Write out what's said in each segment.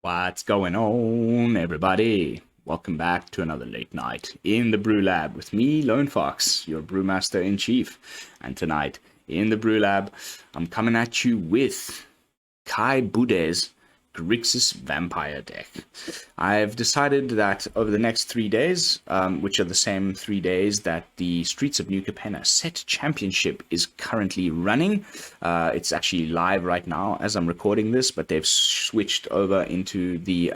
What's going on, everybody? Welcome back to another late night in the BrewLab with me, Lone Fox, your brewmaster in chief. And tonight in the BrewLab, I'm coming at you with Kai Budde's Grixis Vampire deck. I've decided that over the next 3 days, which are the same 3 days that the Streets of New Capenna Set Championship is currently running. It's actually live right now as I'm recording this, but they've switched over into the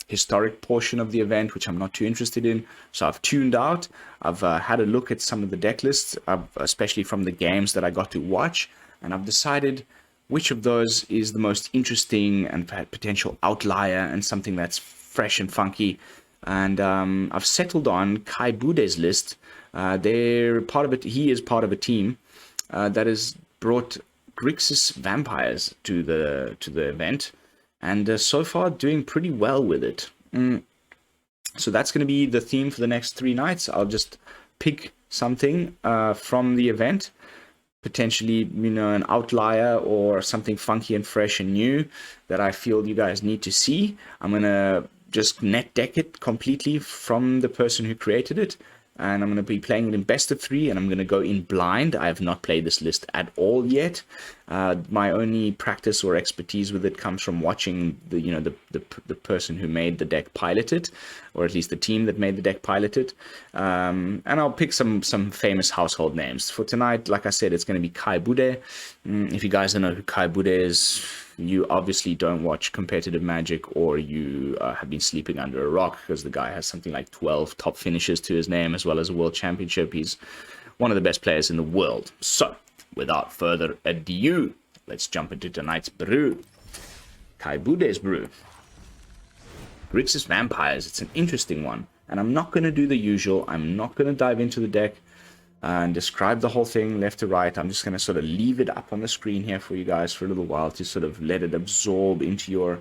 historic portion of the event, which I'm not too interested in. So I've tuned out. I've had a look at some of the deck lists, especially from the games that I got to watch, and I've decided which of those is the most interesting and potential outlier and something that's fresh and funky. And I've settled on Kai Budde's list. They're part of it. He is part of a team that has brought Grixis vampires to the event, and so far doing pretty well with it. So that's going to be the theme for the next 3 nights. I'll just pick something from the event, potentially, an outlier or something funky and fresh and new that I feel you guys need to see. I'm going to just net deck it completely from the person who created it. And I'm going to be playing it in best of 3, and I'm going to go in blind. I have not played this list at all yet. My only practice or expertise with it comes from watching the person who made the deck pilot it, or at least the team that made the deck pilot it. And I'll pick some famous household names. For tonight, like I said, it's going to be Kai Budde. If you guys don't know who Kai Budde is, you obviously don't watch competitive Magic, or you have been sleeping under a rock, because the guy has something like 12 top finishes to his name, as well as a world championship. He's one of the best players in the world. So, without further ado, let's jump into tonight's brew. Kai Budde's brew. Grixis Vampires. It's an interesting one, and I'm not going to do the usual. I'm not going to dive into the deck and describe the whole thing left to right. I'm just going to sort of leave it up on the screen here for you guys for a little while to sort of let it absorb into your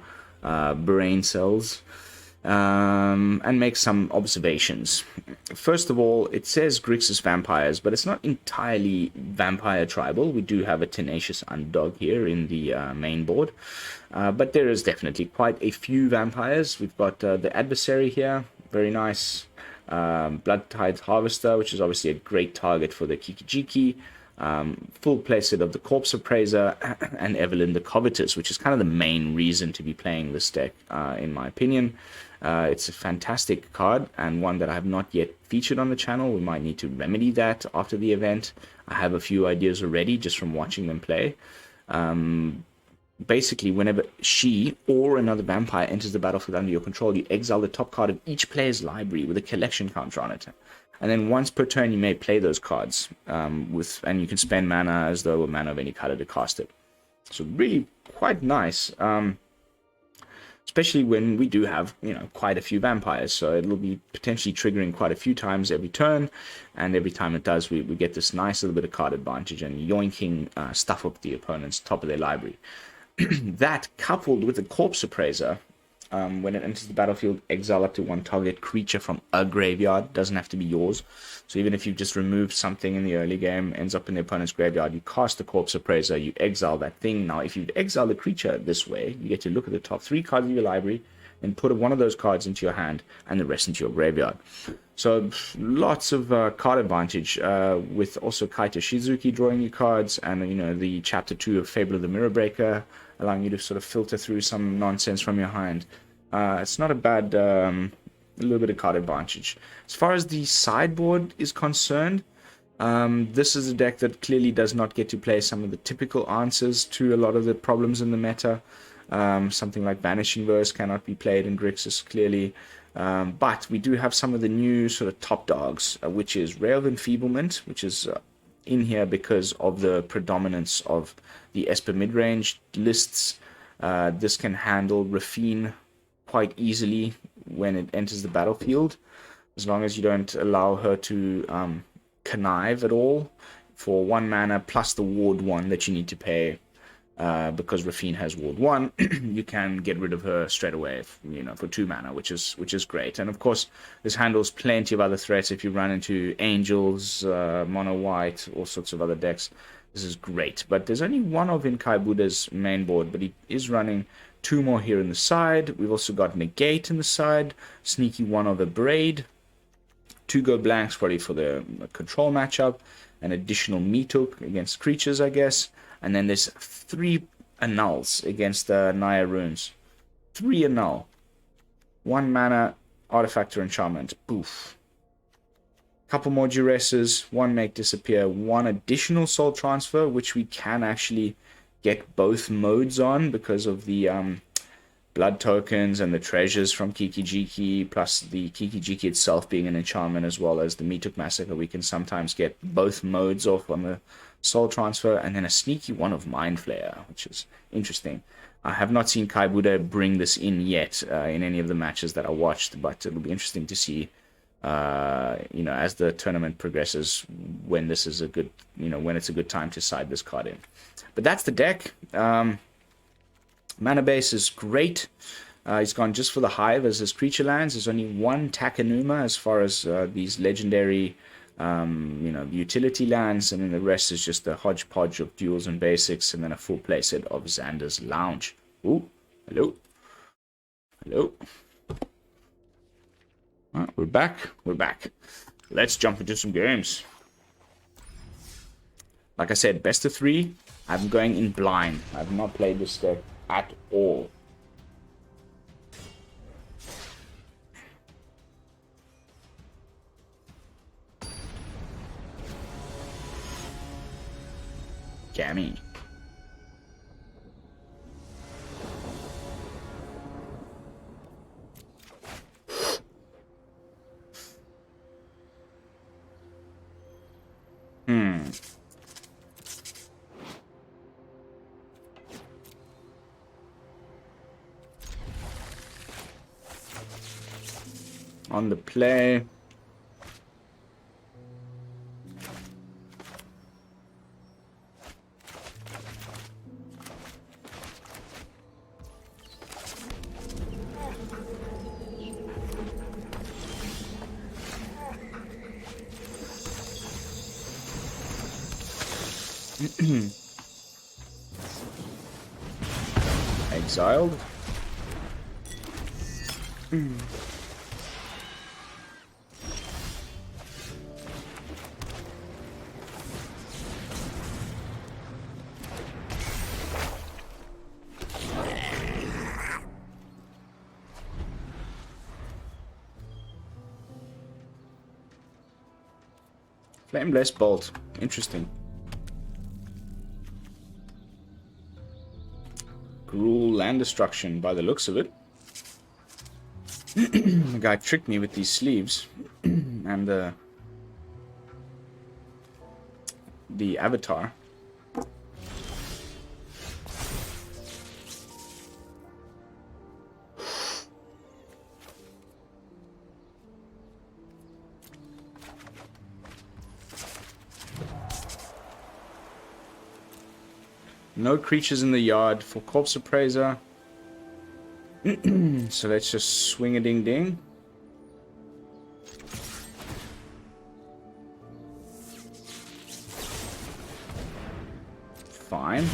brain cells, and make some observations. First of all, it says Grixis Vampires, but it's not entirely vampire tribal. We do have a Tenacious Underdog here in the main board, but there is definitely quite a few vampires. We've got the Adversary here, very nice. Bloodtithe Harvester, which is obviously a great target for the Kikijiki. Full playset of the Corpse Appraiser, and Evelyn the Covetous, which is kind of the main reason to be playing this deck, in my opinion. It's a fantastic card, and one that I have not yet featured on the channel. We might need to remedy that after the event. I have a few ideas already just from watching them play. Basically, whenever she or another vampire enters the battlefield under your control, you exile the top card of each player's library with a collection counter on it. And then once per turn, you may play those cards, and you can spend mana as though a mana of any color to cast it. So really quite nice, especially when we do have quite a few vampires. So it'll be potentially triggering quite a few times every turn, and every time it does, we get this nice little bit of card advantage and yoinking stuff up the opponent's top of their library. That, coupled with the Corpse Appraiser, when it enters the battlefield, exile up to 1 target creature from a graveyard. Doesn't have to be yours. So even if you've just removed something in the early game, ends up in the opponent's graveyard, you cast the Corpse Appraiser, you exile that thing. Now, if you exile the creature this way, you get to look at the top 3 cards of your library and put one of those cards into your hand and the rest into your graveyard. So lots of card advantage, with also Kaito Shizuki drawing you cards, and the chapter 2 of Fable of the Mirror Breaker, allowing you to sort of filter through some nonsense from your hand. It's not a bad little bit of card advantage. As far as the sideboard is concerned, this is a deck that clearly does not get to play some of the typical answers to a lot of the problems in the meta. Something like Vanishing Verse cannot be played in Grixis, clearly. But we do have some of the new sort of top dogs, which is Ray of Enfeeblement, which is in here because of the predominance of the Esper Midrange lists. This can handle Rafine quite easily when it enters the battlefield, as long as you don't allow her to connive at all for 1 mana plus the ward 1 that you need to pay. Because Rafine has ward 1, you can get rid of her straight away, for 2 mana, which is great. And of course, this handles plenty of other threats. If you run into Angels, Mono White, all sorts of other decks, This is great, but there's only one of in Kai Budde's main board, but he is running 2 more here in the side. We've also got Negate in the side, sneaky one of a Braid, 2 go blanks probably for the control matchup, an additional Meathook against creatures, I guess, and then there's 3 annuls against the Naya runes. 3 annul. 1 mana, artifact or enchantment. Poof. Couple more Duresses, 1 make disappear, 1 additional soul transfer, which we can actually get both modes on because of the blood tokens and the treasures from Kiki-Jiki, plus the Kiki-Jiki itself being an enchantment, as well as the Meathook Massacre. We can sometimes get both modes off on the soul transfer, and then a sneaky one of Mind Flayer, which is interesting. I have not seen Kai Budde bring this in yet in any of the matches that I watched, but it'll be interesting to see as the tournament progresses, when this is a good, when it's a good time to side this card in. But that's the deck. Mana base is great. He's gone just for the Hive as his creature lands. There's only 1 Takenuma as far as these legendary, utility lands, and then the rest is just a hodgepodge of duels and basics, and then a full playset of Xander's Lounge. Ooh, hello. Hello. Alright, we're back. We're back. Let's jump into some games. Like I said, best of 3. I'm going in blind. I've not played this deck at all. Jammy. On the play. Exiled. Flameless Bolt. Interesting. Gruel Land Destruction by the looks of it. The guy tricked me with these sleeves and the avatar. No creatures in the yard for Corpse Appraiser. So let's just swing a ding ding. Fine.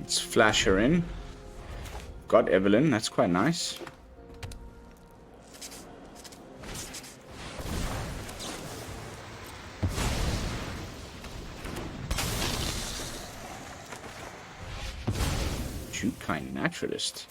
Let's flash her in. Got Evelyn, that's quite nice. Kind Naturalist.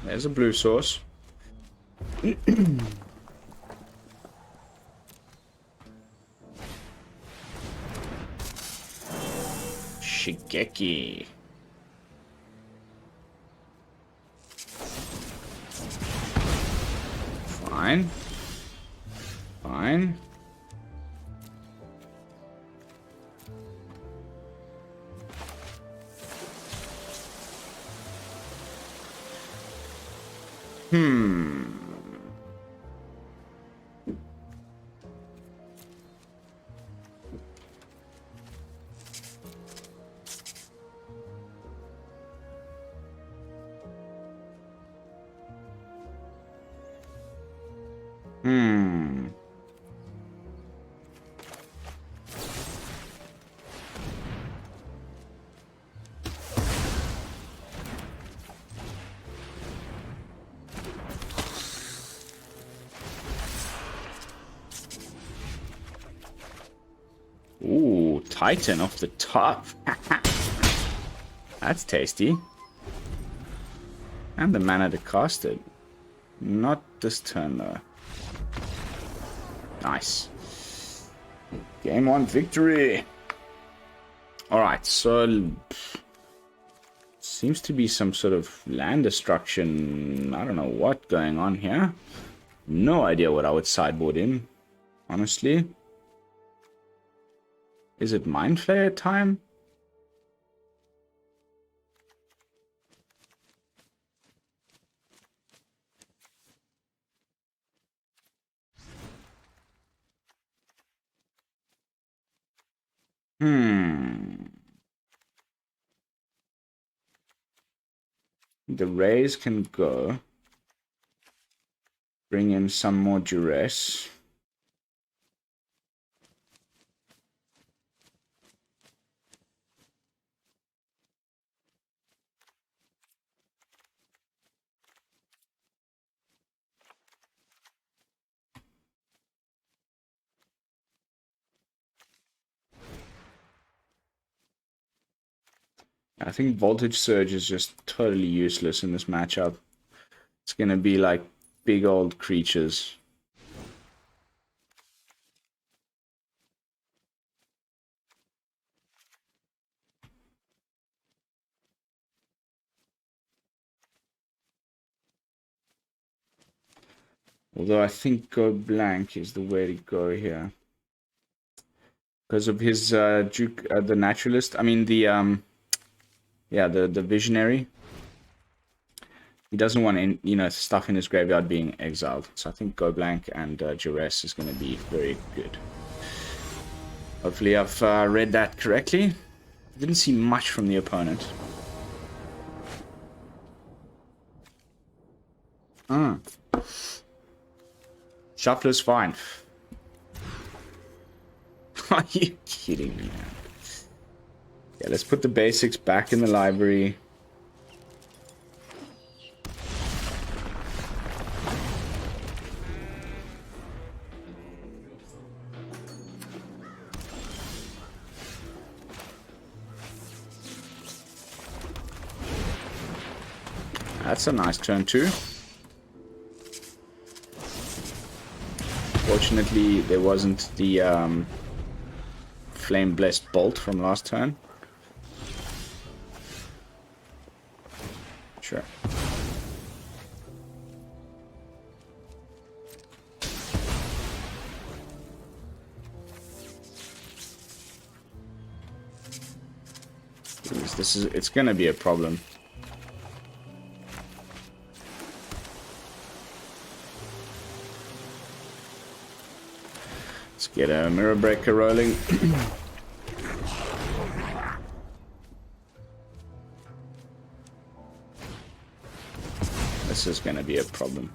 There's a blue source. Shigeki. Fine. Fine. Ooh, Titan off the top. That's tasty. And the mana to cast it. Not this turn though. Nice. Game 1 victory. Alright, so seems to be some sort of land destruction. I don't know what going on here. No idea what I would sideboard in, honestly. Is it Mind Flayer time? The Rays can go. Bring in some more Duress. I think Voltage Surge is just totally useless in this matchup. It's going to be like big old creatures. Although I think go blank is the way to go here. Because of his Duke, the Naturalist. I mean the yeah, the Visionary. He doesn't want stuff in his graveyard being exiled. So I think go blank and Duress is going to be very good. Hopefully I've read that correctly. Didn't see much from the opponent. Shuffler's fine. Are you kidding me, man? Yeah, let's put the basics back in the library. That's a nice turn too. Fortunately, there wasn't the Flame Blessed Bolt from last turn. Sure. It's gonna be a problem. Let's get a Mirror Breaker rolling. This is gonna be a problem.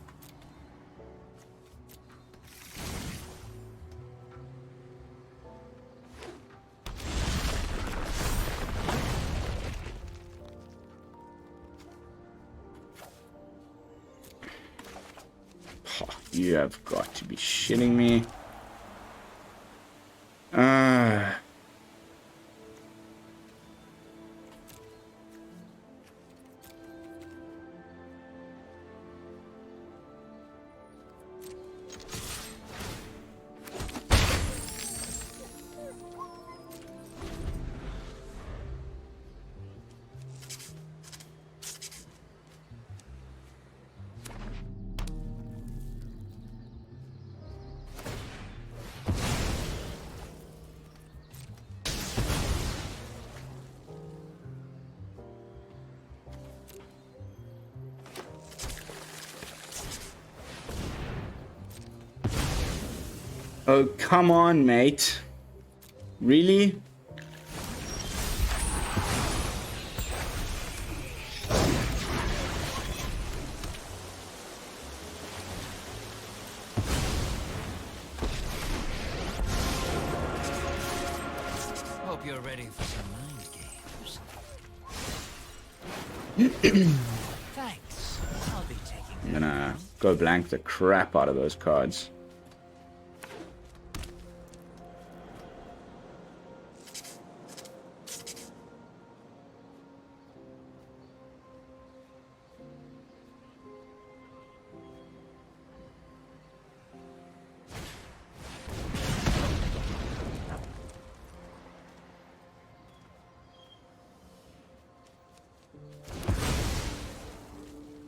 Oh, you have got to be shitting me. Oh, come on, mate. Really? Hope you're ready for some mind games. Thanks. I'll be taking I'm gonna go blank the crap out of those cards.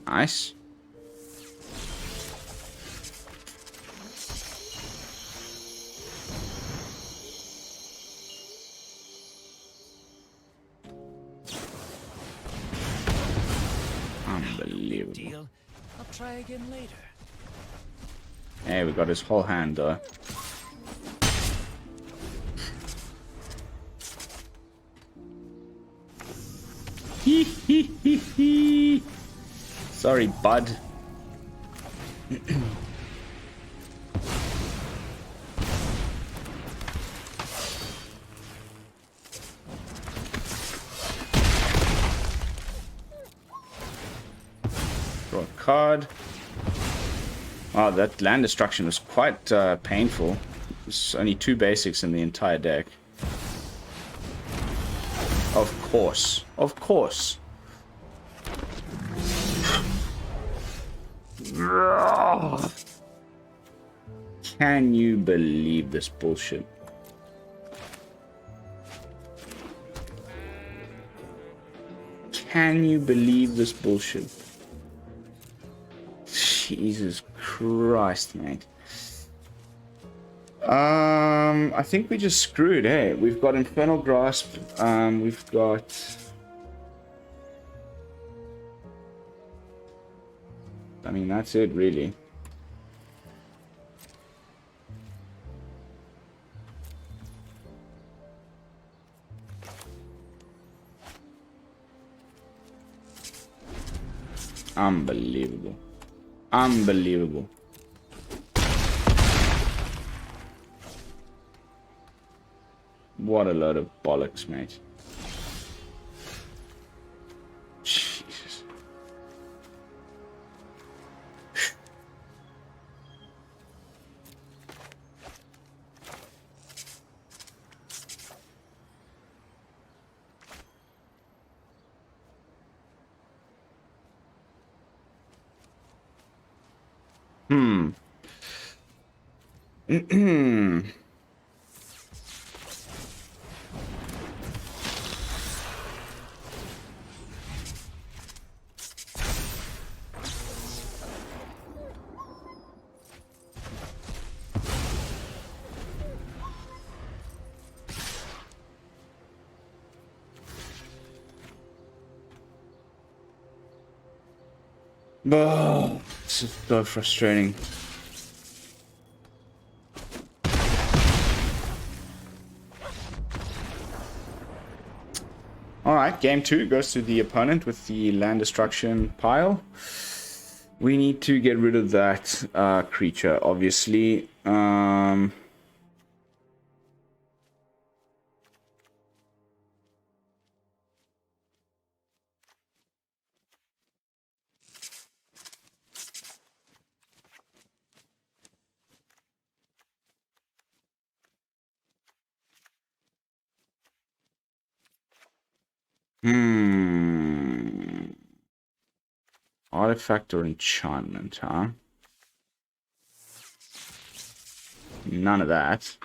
Nice. Unbelievable. deal. I'll try again later. Hey, we got his whole hand though. Hee hee hee hee. Sorry, bud. Draw a card. Wow, that land destruction was quite painful. There's only 2 basics in the entire deck. Of course. Of course. Can you believe this bullshit? Can you believe this bullshit? Jesus Christ, mate. I think we just screwed, hey. We've got Infernal Grasp, we've got... I mean, that's it, really. Unbelievable. Unbelievable. What a load of bollocks, mate. Jesus. Oh, this is so frustrating. Alright, game 2 goes to the opponent with the land destruction pile. We need to get rid of that creature, obviously. Artifact or enchantment, huh? None of that.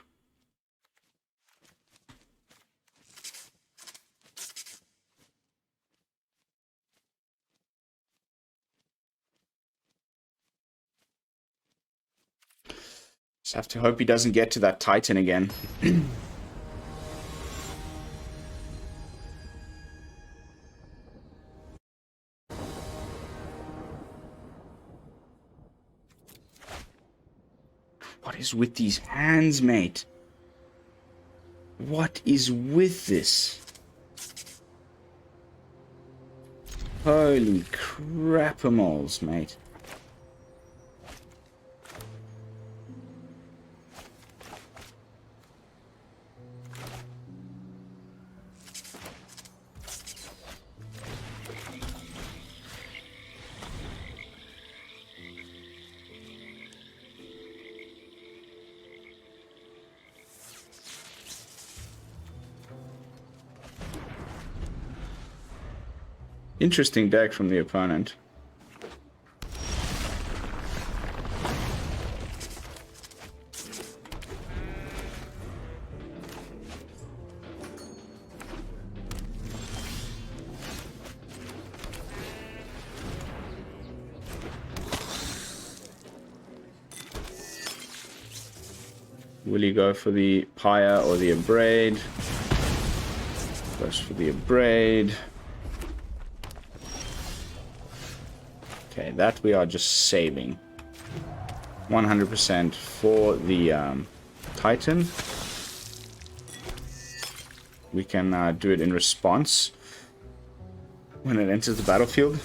Just have to hope he doesn't get to that Titan again. What is with these hands, mate? What is with this? Holy crapamals, mate. Interesting deck from the opponent. Will he go for the Pyre or the Abrade? Goes for the Abrade. Okay, that we are just saving. 100% for the Titan. We can do it in response when it enters the battlefield.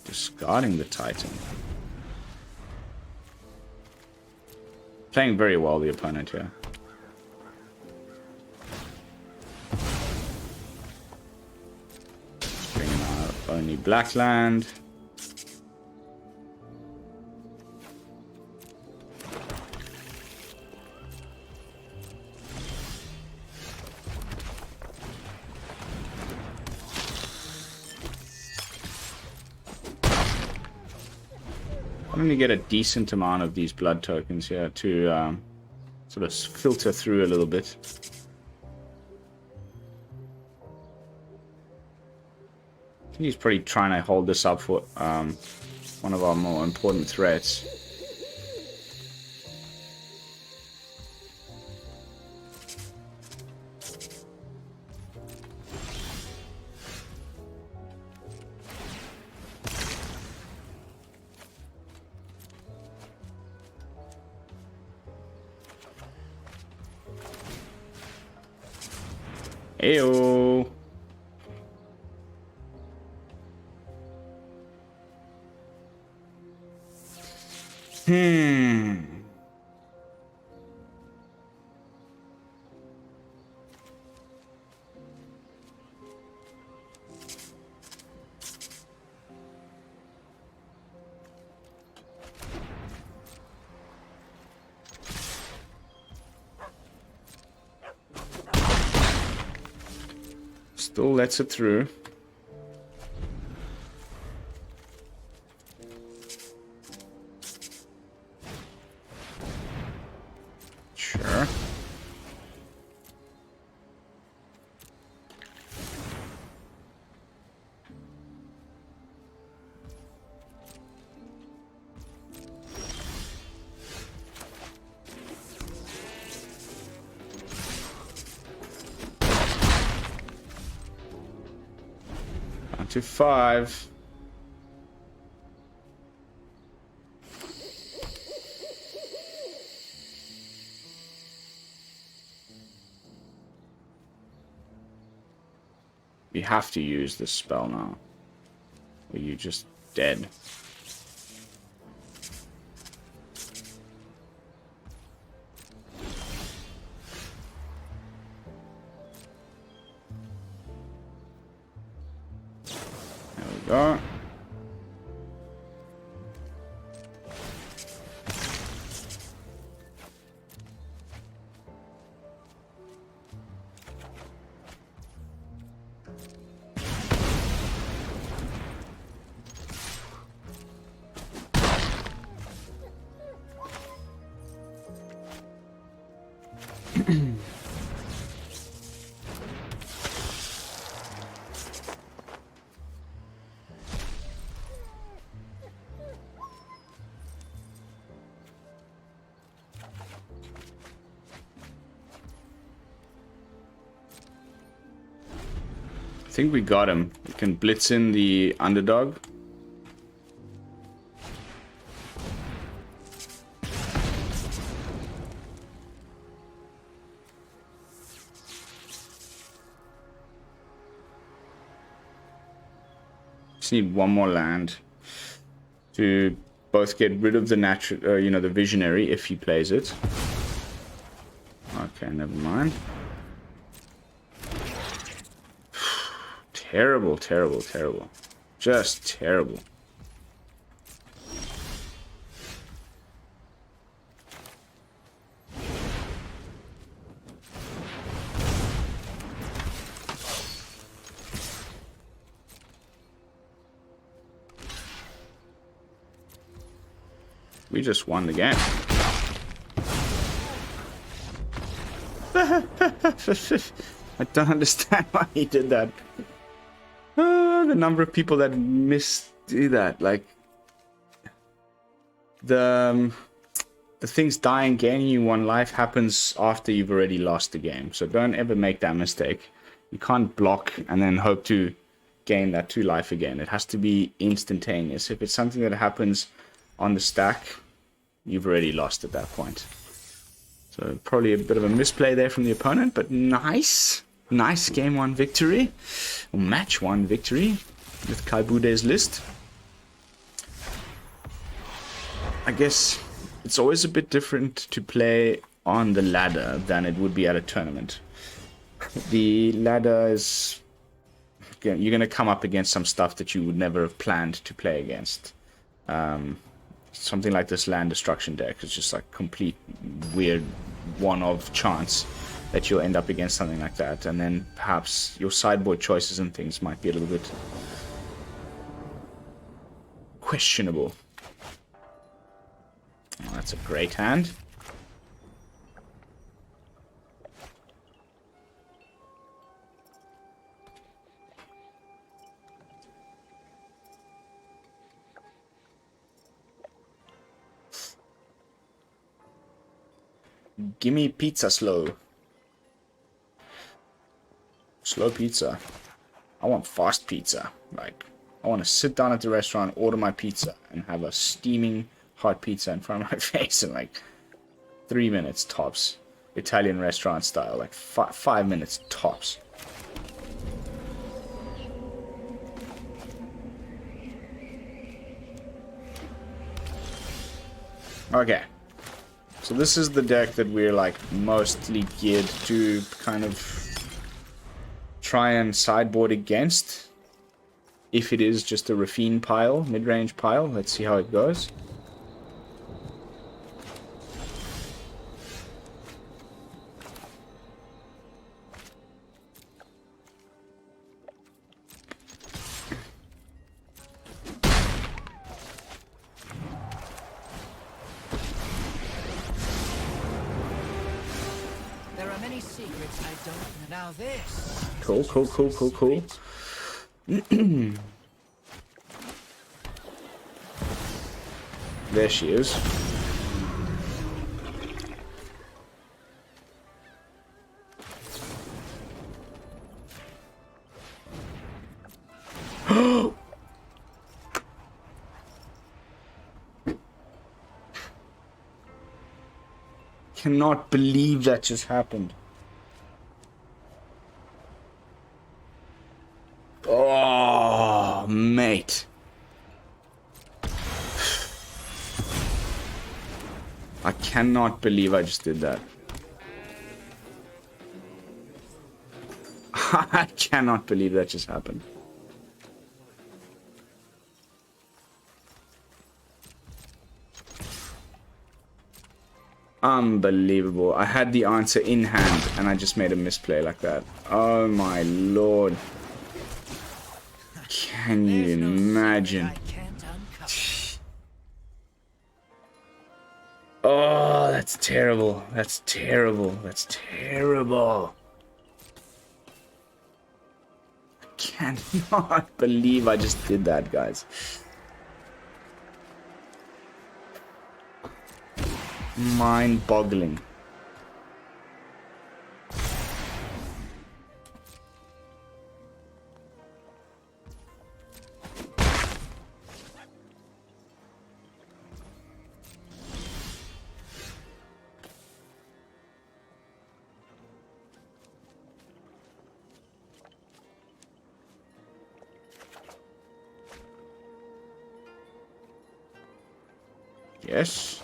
Discarding the Titan. Playing very well, the opponent here. Only black land. I'm going to get a decent amount of these blood tokens here to sort of filter through a little bit. He's pretty trying to hold this up for one of our more important threats. Ayo. Still lets it through. Sure. To 5. We have to use this spell now. Or you just dead. There we go. I think we got him. We can blitz in the underdog. Just need one more land to both get rid of the natural, you know, the visionary if he plays it. Okay, never mind. Terrible, terrible, terrible. Just terrible. We just won the game. I don't understand why he did that. The number of people that do that, like the things dying, gaining you one life happens after you've already lost the game. So don't ever make that mistake. You can't block and then hope to gain that 2 life again. It has to be instantaneous. If it's something that happens on the stack, you've already lost at that point. So probably a bit of a misplay there from the opponent, but nice. Nice game 1 victory, or match 1 victory with Budde's list. I guess it's always a bit different to play on the ladder than it would be at a tournament. The ladder is... you're going to come up against some stuff that you would never have planned to play against. Something like this land destruction deck is just like complete weird one-of chance that you'll end up against something like that, and then perhaps your sideboard choices and things might be a little bit questionable. Oh, that's a great hand. Gimme pizza slow. Slow pizza. I want fast pizza. Like, I want to sit down at the restaurant, order my pizza, and have a steaming hot pizza in front of my face in like 3 minutes tops. Italian restaurant style, like 5 minutes tops. Okay. So this is the deck that we're like mostly geared to kind of try and sideboard against. If it is just a Rafine pile, mid-range pile, let's see how it goes. There are many secrets I don't know. Now this. Cool, cool, cool, cool, cool. There she is. Cannot believe that just happened. Mate. I cannot believe I just did that. I cannot believe that just happened. Unbelievable. I had the answer in hand and I just made a misplay like that. Oh my lord. Can you imagine? Oh, that's terrible. That's terrible. That's terrible. I cannot believe I just did that, guys. Mind-boggling. Yes.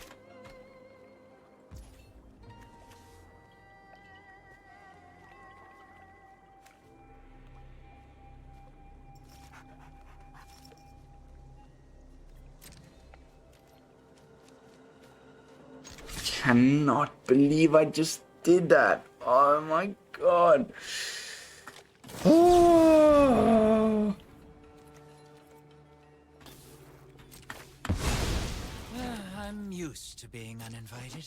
Cannot believe I just did that. Oh my god. Oh. I'm used to being uninvited.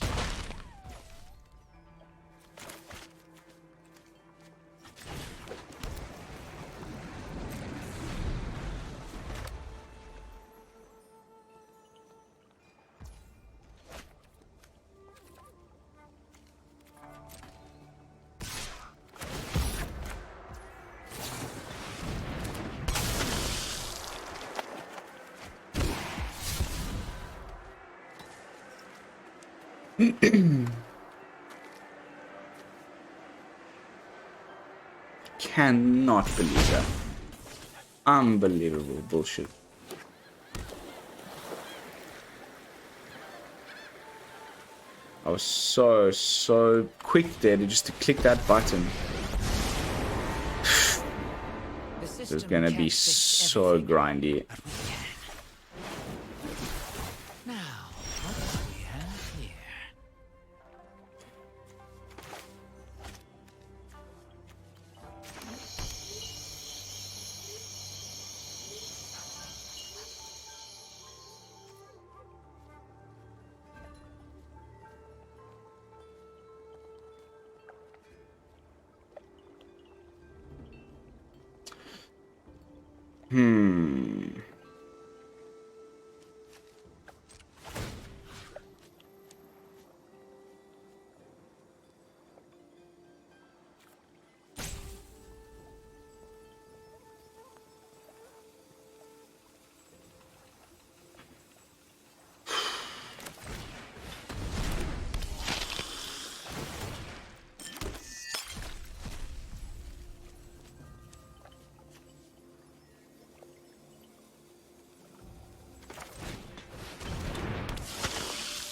Cannot believe that. Unbelievable bullshit. I was so quick there to just click that button. This is gonna be so grindy.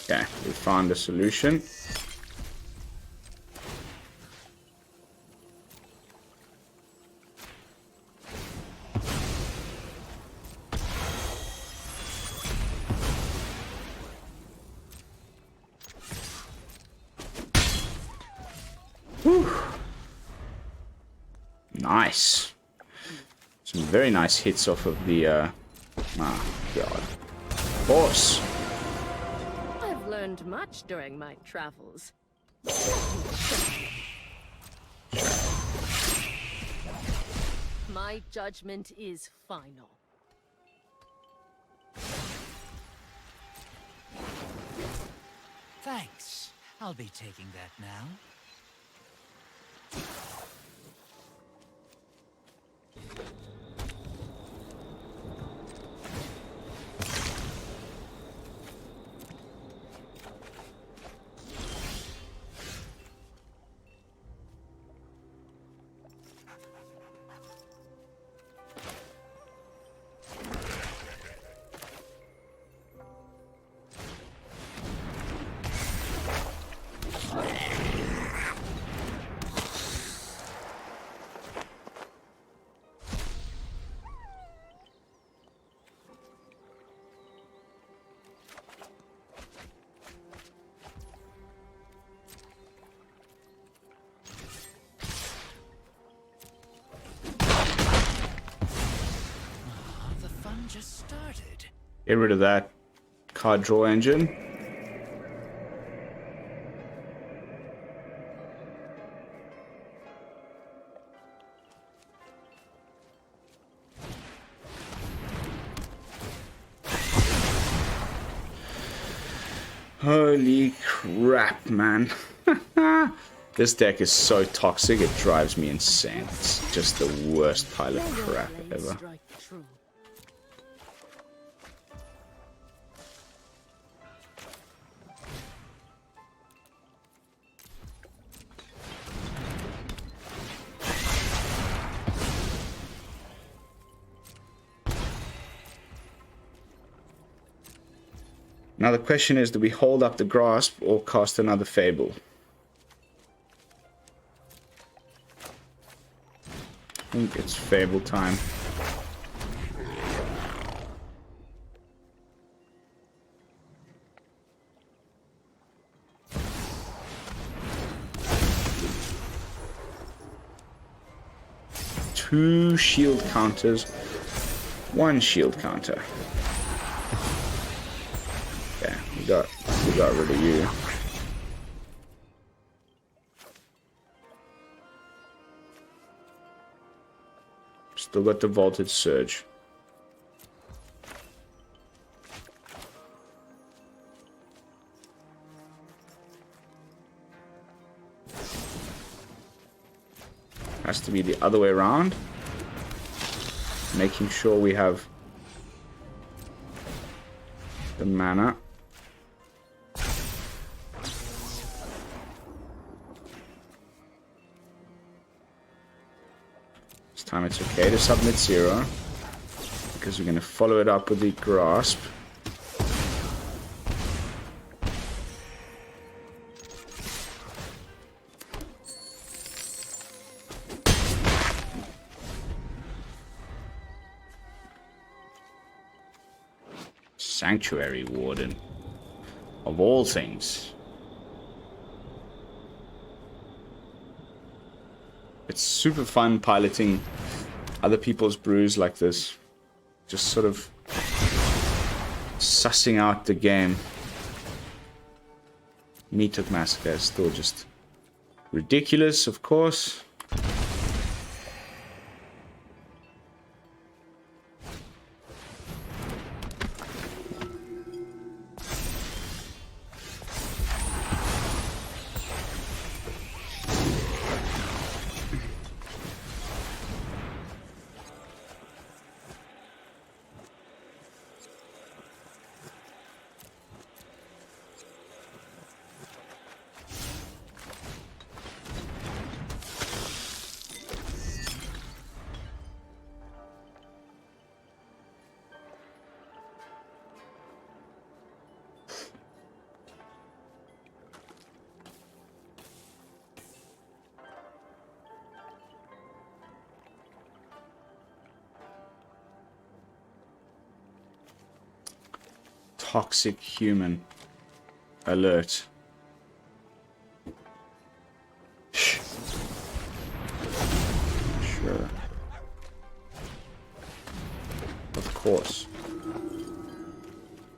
Okay, we found a solution. Whew. Nice. Some very nice hits off of the oh god. Boss. Learned much during my travels. My judgment is final. Thanks. I'll be taking that now. just started. Get rid of that card draw engine. Holy crap, man. This deck is so toxic, it drives me insane. It's just the worst pile of crap ever. Now the question is, do we hold up the Grasp or cast another Fable? I think it's Fable time. Two shield counters, one shield counter. Okay, we got rid of you. Still got the Vaulted Surge. Has to be the other way around. Making sure we have the mana. This time it's okay to submit 0, because we're going to follow it up with the Grasp. Sanctuary Warden, of all things. It's super fun piloting other people's brews like this. Just sort of sussing out the game. Meathook Massacre is still just ridiculous, of course. Toxic human alert. Sure. Of course.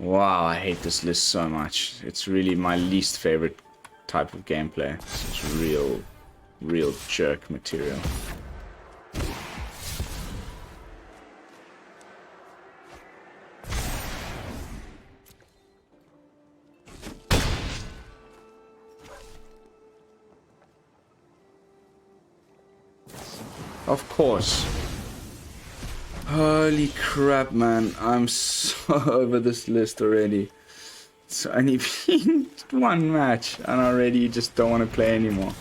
Wow, I hate this list so much. It's really my least favorite type of gameplay. It's real jerk material. Of course. Holy crap, man. I'm so over this list already. It's only been one match and already you just don't want to play anymore.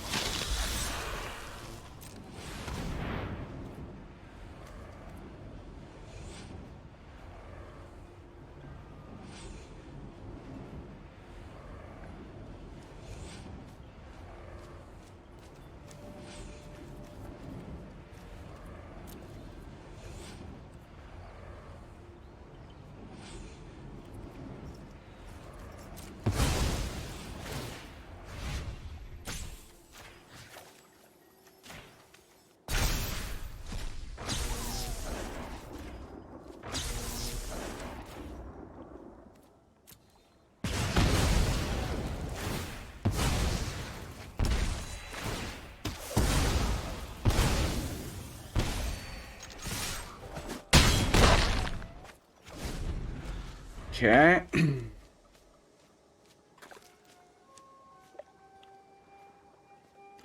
Okay.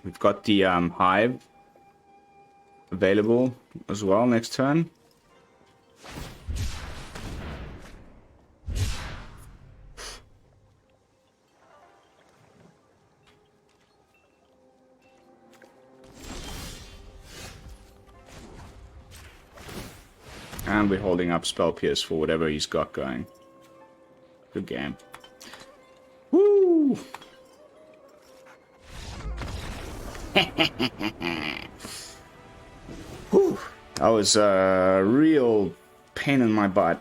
We've got the Hive available as well next turn. And we're holding up Spell Pierce for whatever he's got going. Good game. Woo! Whew. That was a real pain in my butt.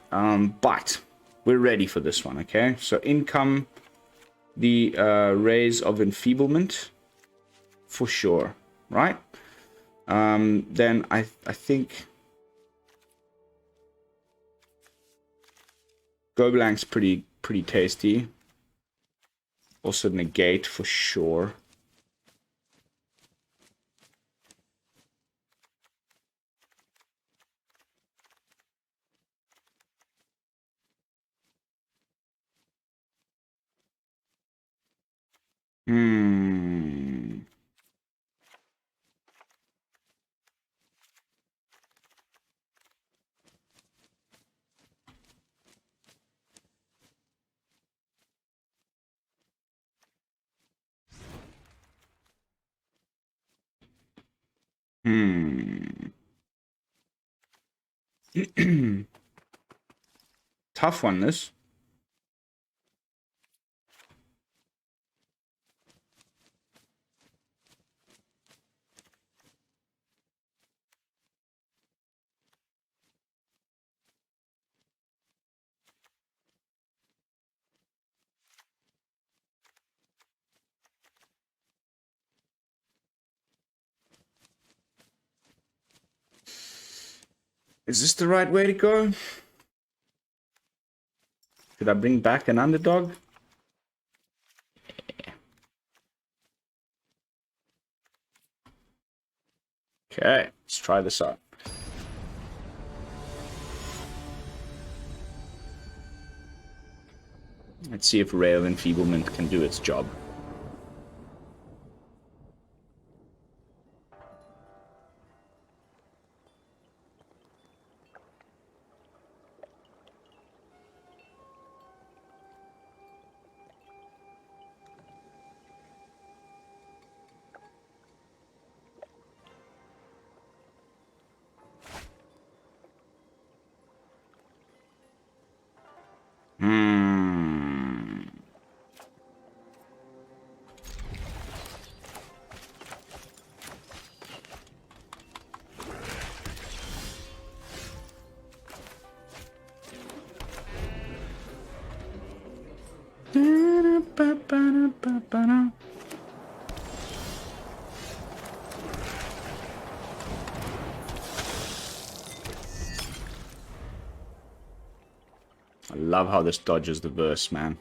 But we're ready for this one, okay? So in come the Rays of Enfeeblement. For sure, right? Then I think Goblank's pretty tasty. Also negate for sure. Tough one, this. Is this the right way to go? Should I bring back an underdog? Yeah. Okay, let's try this out. Let's see if Ray of Enfeeblement can do its job. I love how this dodges the verse, man.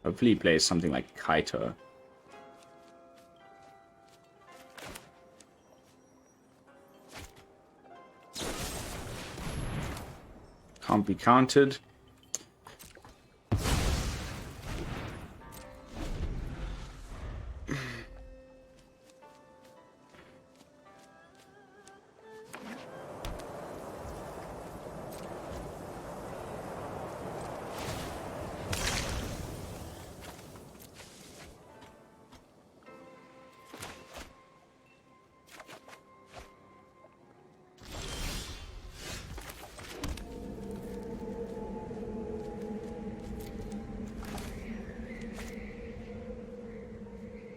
Hopefully he plays something like Kaito. Can't be countered.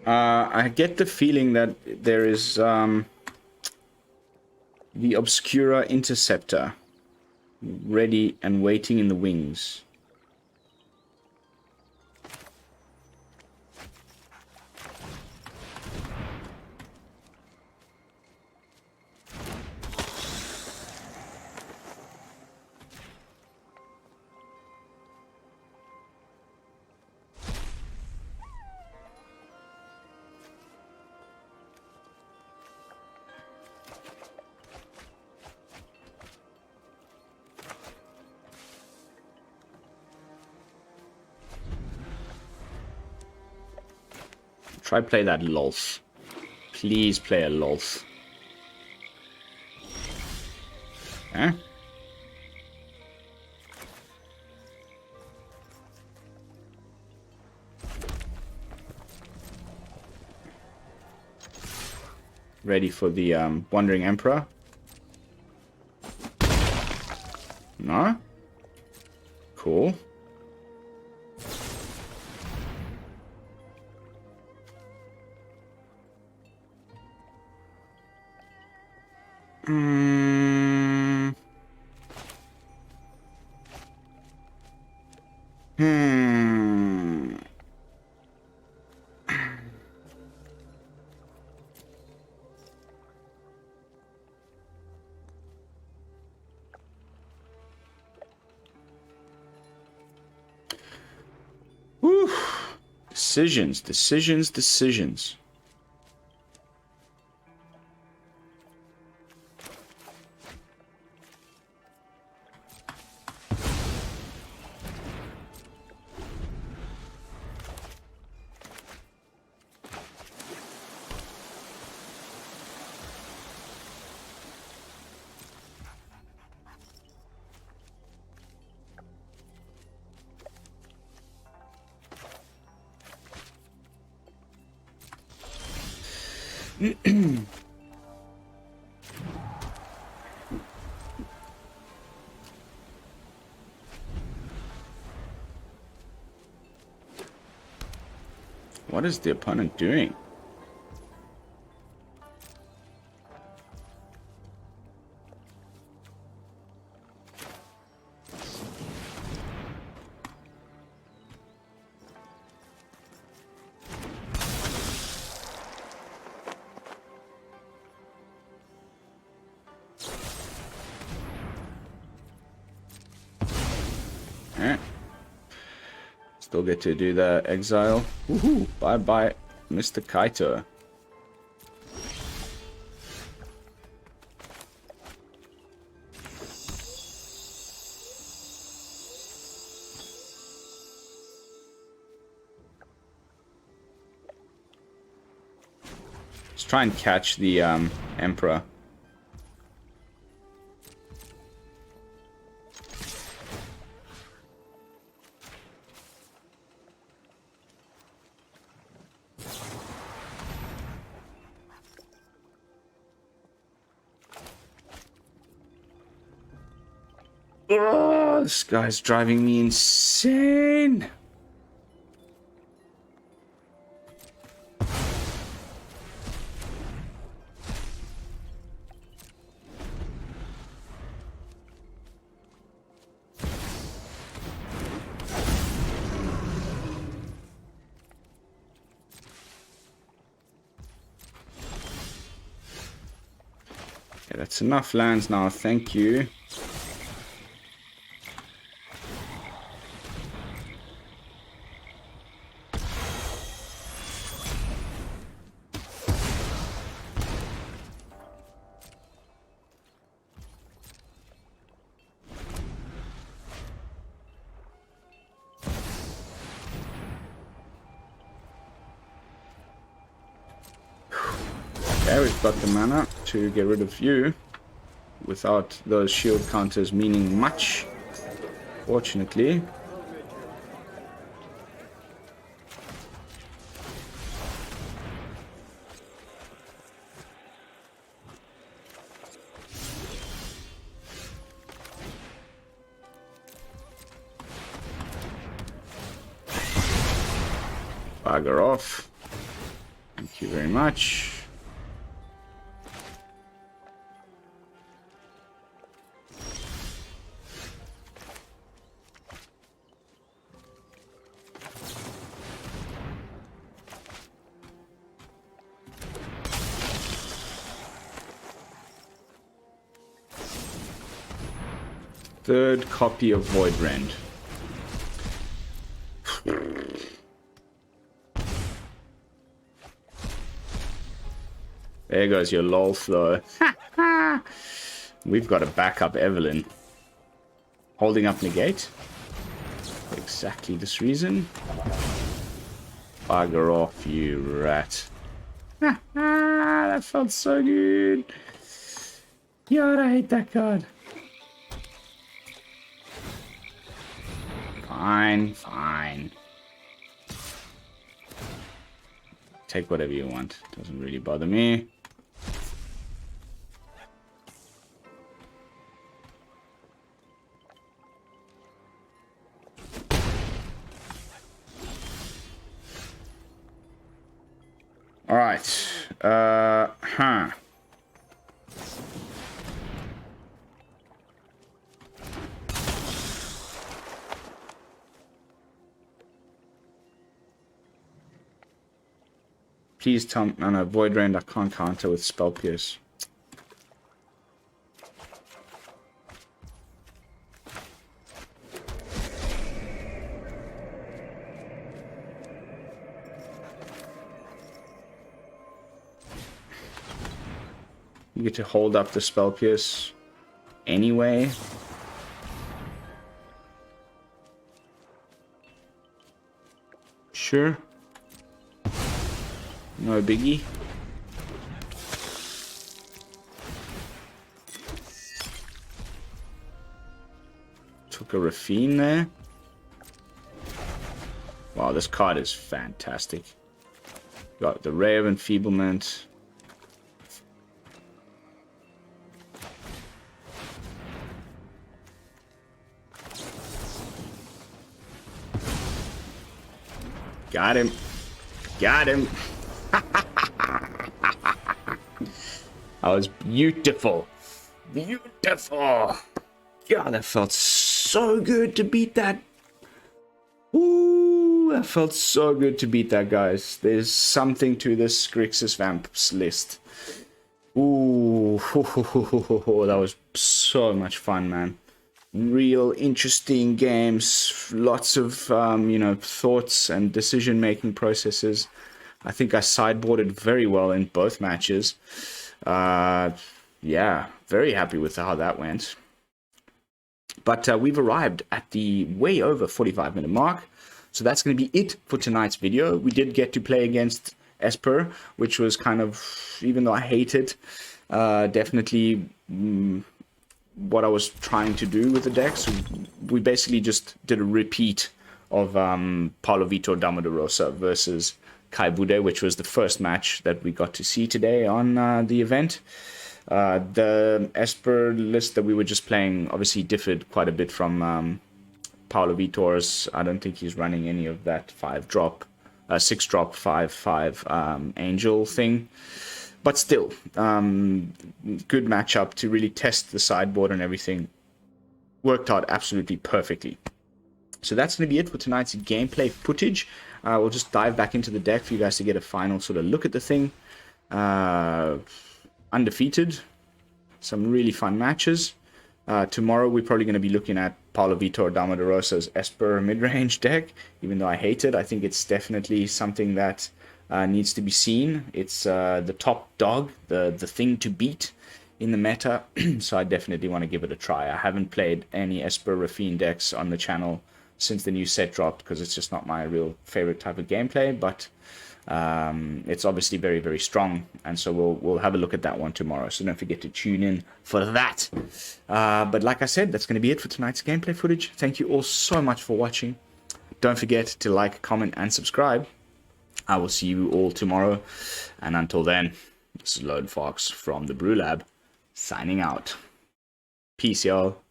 I get the feeling that there is the Obscura Interceptor ready and waiting in the wings. Try play that Lolth. Please play a Lolth. Eh? Ready for the Wandering Emperor? No? Cool. Whew. Decisions, decisions, decisions. What is the opponent doing? Still get to do the exile. Woohoo! Bye bye, Mr. Kaito. Let's try and catch the Emperor. Oh, this guy's driving me insane. Okay, that's enough lands now, thank you. Okay, we've got the mana to get rid of you without those shield counters meaning much, fortunately. Bugger off. Thank you very much. Third copy of Voidrend. There goes your Lolth though. We've got a backup Evelyn. Holding up negate. For exactly this reason. Bugger off, you rat. That felt so good. God, I hate that card. Fine, fine. Take whatever you want. Doesn't really bother me. All right. Please tell me, no, Void Rain I can't counter with Spell Pierce. You get to hold up the Spell Pierce anyway. Sure. No biggie. Took a Raffine there. Wow, this card is fantastic. Got the Ray of Enfeeblement. Got him. Got him. That was beautiful. Beautiful. God, that felt so good to beat that. Ooh, that felt so good to beat that, guys. There's something to this Grixis Vamps list. Ooh, that was so much fun, man. Real interesting games. Lots of, you know, thoughts and decision-making processes. I think I sideboarded very well in both matches. Yeah, very happy with how that went. But we've arrived at the way over 45-minute mark. So that's going to be it for tonight's video. We did get to play against Esper, which was kind of, even though I hate it, definitely what I was trying to do with the deck. So we basically just did a repeat of Paulo Vitor Damadurosa versus Kai Budde, which was the first match that we got to see today on the event. The Esper list that we were just playing obviously differed quite a bit from Paulo Vitor's. I don't think he's running any of that 6-drop, 5/5 Angel thing. But still, good matchup to really test the sideboard and everything. Worked out absolutely perfectly. So that's going to be it for tonight's gameplay footage. We'll just dive back into the deck for you guys to get a final sort of look at the thing. Undefeated. Some really fun matches. Tomorrow we're probably going to be looking at Paulo Vitor Damadurosa's Esper Midrange deck. Even though I hate it, I think it's definitely something that needs to be seen. It's the top dog, the thing to beat in the meta. So I definitely want to give it a try. I haven't played any Esper Raffine decks on the channel since the new set dropped, because it's just not my real favorite type of gameplay, but it's obviously very, very strong, and so we'll have a look at that one tomorrow, so don't forget to tune in for that. But like I said, that's going to be it for tonight's gameplay footage. Thank you all so much for watching. Don't forget to like, comment, and subscribe. I will see you all tomorrow, and until then, this is Lone Fox from the BrewLab, signing out. Peace, y'all.